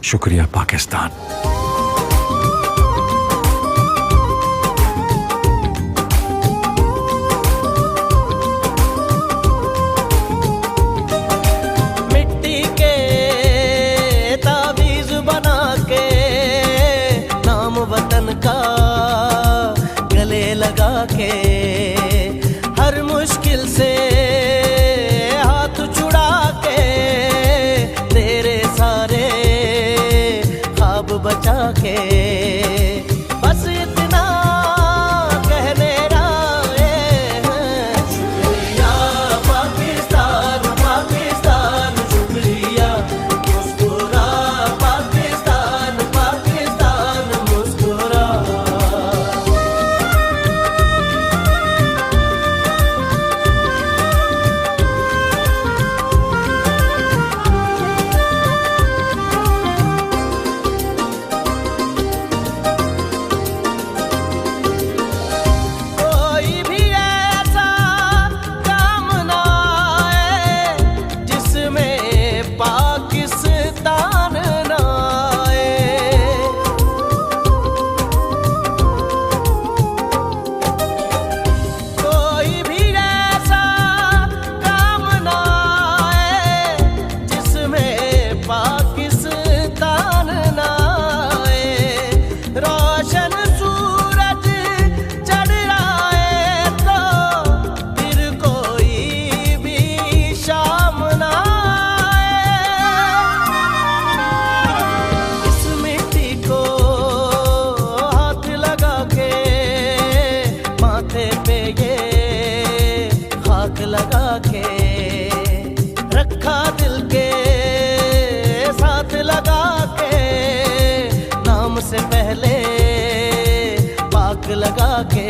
शुक्रिया पाकिस्तान। मिट्टी के ताबीज बना के नाम वतन का गले लगा के हर मुश्किल से हाथ छुड़ा के तेरे सारे ख्वाब बचा के बस इतना कहने आए हैं। शुक्रिया पाकिस्तान पाकिस्तान शुक्रिया, मुस्कुरा पाकिस्तान पाकिस्तान मुस्कुरा। कोई भी ऐसा काम ना आए जिसमें पाकिस्तान ना आए। कोई भी ऐसा काम ना आए जिसमें पाकिस्तान ना आए। रोशन सूरज चढ़ आए तो फिर कोई भी शाम ना आए। इस मिट्टी को हाथ लगा के माथे पे ये खाक लगा के रखा दिल के साथ लगा के नाम से पहले पाक लगा के।